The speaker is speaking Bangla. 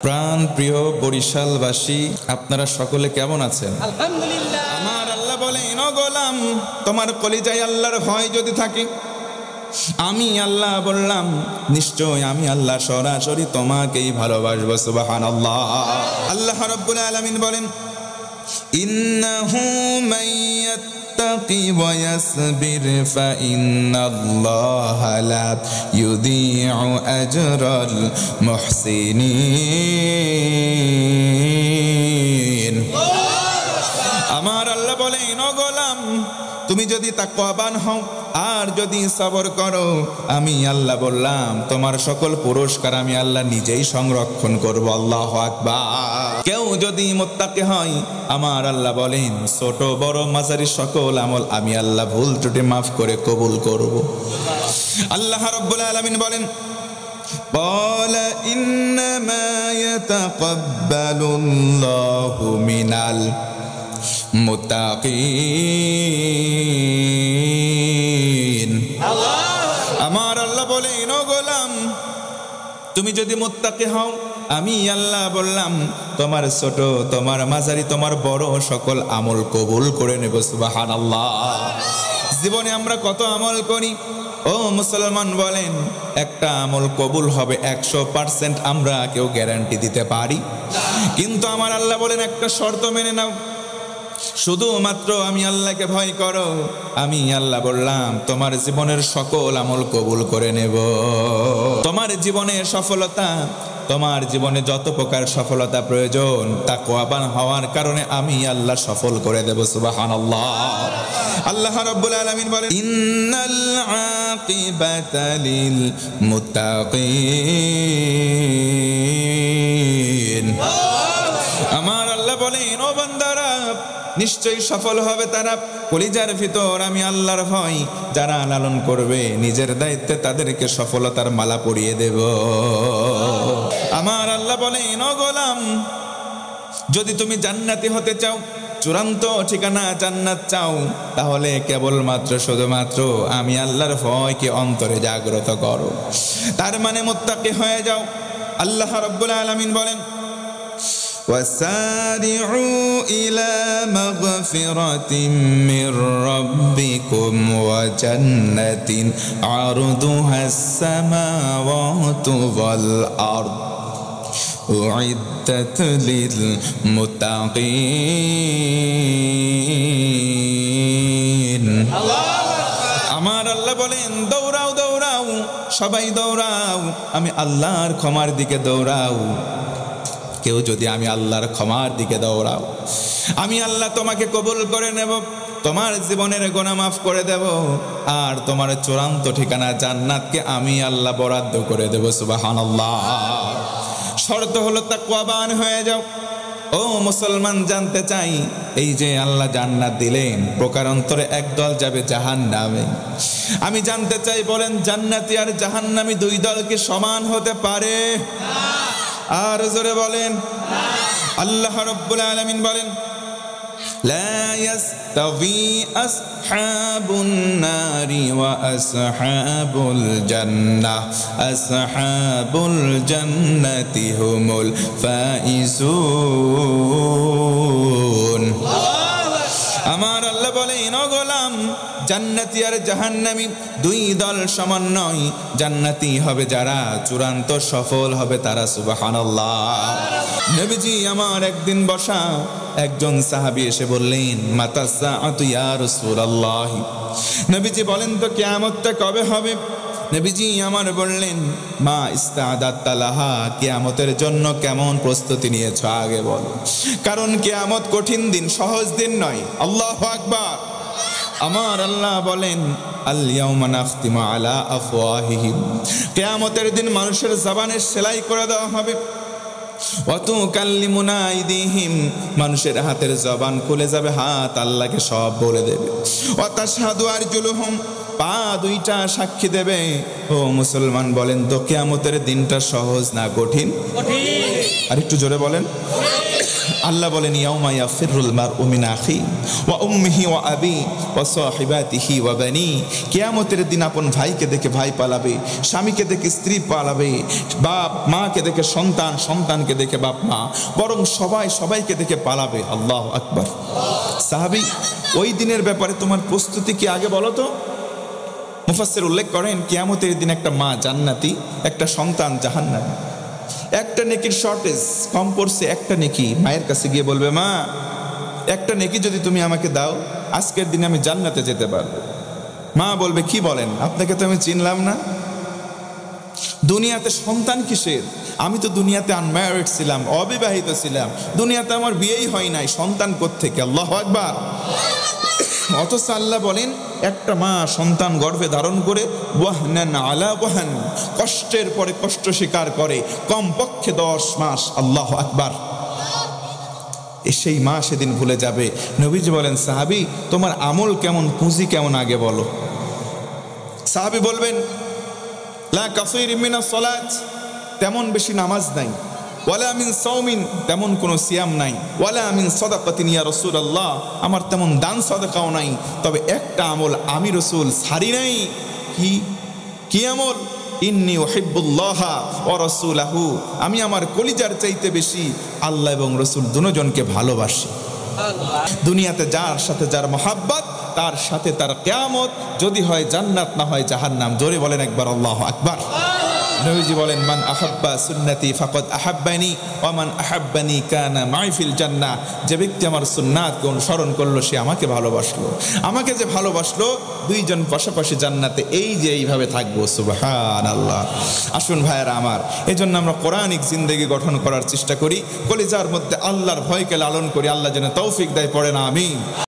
প্রাণ প্রিয় বরিশালবাসী, আপনারা সকলে কেমন আছেন? আলহামদুলিল্লাহ। আমার আল্লাহ বলেন, ও গোলাম, তোমার কলিজায় আল্লাহর ভয় যদি থাকে, আমি আল্লাহ বললাম নিশ্চয় আমি আল্লাহ সরাসরি তোমাকেই ভালোবাসবো। সুবহানাল্লাহ। আল্লাহ রাব্বুল আলামিন বলেন, ইন্নাহু মাইয়াত্তাকি ওয়া ইয়াসবির ফাইন্নাল্লাহা লা ইউযীউ আজরাল মুহসিনিন। আমার আল্লাহ বলেন, ও গোলাম, তুমি যদি তাকওয়াবান হও আর যদি সবর করো, আমি আল্লাহ বললাম তোমার সকল পুরস্কার আমি আল্লাহ নিজেই সংরক্ষণ করব। আল্লাহু আকবার। কেউ যদি মুত্তাকি হয়, আমার আল্লাহ বলেন ছোট বড় মাঝারি সকল আমল আমি আল্লাহ ভুল ত্রুটি মাফ করে কবুল করব। আল্লাহ রাব্বুল আলামিন বলেন, قال إنما يتقبل الله من মুত্তাকিন। আমার আল্লাহ বলেন, ও গোলাম, তুমি যদি মুত্তাকি হও, আমি আল্লাহ বললাম তোমার ছোট তোমার মাঝারি তোমার বড় সকল আমল কবুল করে নেব। সুবহানাল্লাহ। জীবনে আমরা কত আমল করি, ও মুসলমান বলেন, একটা আমল কবুল হবে 100% আমরা কেউ গ্যারান্টি দিতে পারি? কিন্তু আমার আল্লাহ বলেন একটা শর্ত মেনে নাও, শুধুমাত্র আমি আল্লাহকে ভয় করো, আমি আল্লাহ বললাম তোমার জীবনের সকল আমল কবুল করে নেব। তোমার জীবনের সফলতা, তোমার জীবনে যত প্রকার সফলতা প্রয়োজন তাকওয়াবান হওয়ার কারণে আমি আল্লাহ সফল করে দেব। সুবহানাল্লাহ। আল্লাহ রাব্বুল আলামিন বলেন, ইন্নাল আকিবাতা লিল মুত্তাকিন। আমার আল্লাহ বলেন, ও বান্দারা, নিশ্চয়ই সফল হবে তারা কলিজার ভিতর আমি আল্লাহর ভয় যারা লালন করবে, নিজের দায়িত্বে তাদেরকে সফলতার মালা পরিয়ে দেব। আমার আল্লাহ বলেন, ও গোলাম, যদি তুমি জান্নাতি হতে চাও, চূড়ান্ত ঠিকানা জান্নাত চাও, তাহলে কেবলমাত্র শুধুমাত্র আমি আল্লাহর ভয়কে অন্তরে জাগ্রত করো, তার মানে মুত্তাকি হয়ে যাও। আল্লাহ রাব্বুল আলামিন বলেন, وسارعوا إلى مغفرة من ربكم وجنة عرضها السماوات والأرض أعدت للمتقين। আমার আল্লাহ বলেন, দৌড়াও দৌড়াও, সবাই দৌড়াও, আমি আল্লাহর ক্ষমার দিকে দৌড়াও। কেউ যদি আমি আল্লাহর ক্ষমার দিকে দৌড়াও, আমি আল্লাহ তোমাকে কবুল করে নেব, তোমার জীবনের গুনাহ মাফ করে দেব, আর তোমার চূড়ান্ত ঠিকানা জান্নাতকে আমি আল্লাহ বরাদ্দ করে দেব। সুবহানাল্লাহ। শর্ত হলো তাকওয়াবান হয়ে যাও। ও মুসলমান, জানতে চাই, এই যে আল্লাহ জান্নাত দিলেন, প্রকারান্তরে একদল যাবে জাহান্নামে। আমি জানতে চাই, বলেন জান্নাতি আর জাহান্নামী দুই দল কি সমান হতে পারে? আর জোরে বলেন। আল্লাহ রাব্বুল আলামিন বলেন, লা ইয়াস্তাবি আসহাবুন নারি ওয়া আসহাবুল জান্নাহ, আসহাবুল জান্নাতি হুমুল ফাইজুন। আমার আল্লাহ বলেন, ও গোলাম, জান্নাতি আর জাহান্নামী দুই দল সমান নয়। জান্নাতি হবে যারা, চূড়ান্ত সফল হবে তারা। সুবহানাল্লাহ। নবীজি আমার একদিন বসা, একজন সাহাবী এসে বললেন, মাতা সাআতু ইয়া রাসূলুল্লাহ। নবীজি বলেন, তো কিয়ামতটা কবে হবে? নবীজি আমার বললেন, মা ইস্তাদাত লাহা, কিয়ামতের জন্য কেমন প্রস্তুতি নিয়েছো আগে বলো, কারণ কিয়ামত কঠিন দিন, সহজ দিন নয়। আল্লাহু আকবার। আমার আল্লাহ বলেন, আল ইয়াউমা নাখতিমু আলা আফওয়াহিহিম, কিয়ামতের দিন মানুষের জবানে সেলাই করে দেওয়া হবে। ওয়া তুকাল্লিমুনা আইদিহিম, মানুষের হাতের জবান খুলে যাবে, হাত আল্লাহকে সব বলে দেবে। ওয়া তাশহাদু আরজুলুহুম, পা দুইটা সাক্ষী দেবে। ও মুসলমান বলেন তো কিয়ামতের দিনটা সহজ না কঠিন? কঠিন। আর একটু জোরে বলেন। আল্লাহ বলেন ইয়াউমা ইয়াফিরুল মারউ মিন আখি ওয়া উম্মিহি ওয়া আবি ওয়া সাহিবাতিহি ওয়া বানি। কিয়ামতের দিন আপন ভাইকে দেখে ভাই পালাবে, স্বামীকে দেখে স্ত্রী পালাবে, বাপ মাকে দেখে সন্তান, সন্তানকে দেখে বাপ মা, বরং সবাই সবাইকে দেখে পালাবে। আল্লাহু আকবার। সাহাবী, ওই দিনের ব্যাপারে তোমার প্রস্তুতি কি আগে বলো তো। মুফাসসির উল্লেখ করেন কিয়ামতের দিন একটা মা জান্নাতি, একটা সন্তান জাহান্নামী। একটা নেকির শর্টেজ, কম পড়ছে একটা নেকি। মায়ের কাছে গিয়ে বলবে, মা একটা নেকি যদি তুমি আমাকে দাও, আজকের দিনে আমি জান্নাতে যেতে পারবো। মা বলবে, কি বলেন, আপনাকে তো আমি চিনলাম না। দুনিয়াতে সন্তান কিসের? আমি তো দুনিয়াতে আনম্যারিড ছিলাম, অবিবাহিত ছিলাম, দুনিয়াতে আমার বিয়েই হয় নাই, সন্তান কোত্থেকে? আল্লাহু আকবার। অথচ আল্লাহ বলেন একটা মা সন্তান গর্ভে ধারণ করে ওয়াহনান আলা ওয়াহান, কষ্টের পরে কষ্ট স্বীকার করে কমপক্ষে 10 মাস। আল্লাহু আকবার। সেই মা সেদিন ভুলে যাবে। নবীজি বলেন, সাহাবী তোমার আমল কেমন, পুঁজি কেমন আগে বলো। সাহাবী বলবেন, লা কাসীর মিনাস সালাত, তেমন বেশি নামাজ নাই, ওয়ালা মিন সাওমিন, তেমন কোনো সিয়াম নাই, ওয়ালা মিন সাদাকাতিন ইয়া রাসূলুল্লাহ, আমার তেমন দান সাদাকাও নাই, তবে একটা আমল আমি রাসূল ছাড়ি নাই। কি আমল? ইন্নী উহিব্বুল্লাহ ওয়া রাসূলাহু, আমি আমার কলিজার চাইতে বেশি আল্লাহ এবং রাসূল দুজনকে ভালোবাসি। দুনিয়াতে যার সাথে যার মহাব্বত, তার সাথে তার কিয়ামত, যদি হয় জান্নাত না হয় জাহান্নাম। জোরে বলেন একবার আল্লাহু আকবার। নবীজি বলেন, মান আহাব্বা সুন্নতি ফাকাদ আহাব্বানি ওয়া মান আহাব্বানি কানা মাই ফিল জান্নাহ। যে ব্যক্তি আমার সুন্নাতকে অনুসরণ করলো সে আমাকে ভালোবাসলো, আমাকে যে ভালোবাসলো দুইজন পাশাপাশি জান্নাতে এই যে এইভাবে থাকবো। সুবহানাল্লাহ। আসুন ভাইয়েরা আমার, এজন্য আমরা কোরআনিক জিন্দেগি গঠন করার চেষ্টা করি, কলিজার মধ্যে আল্লাহর ভয়কে লালন করি। আল্লাহ যেন তৌফিক দেয়, পড়ে না আমিন।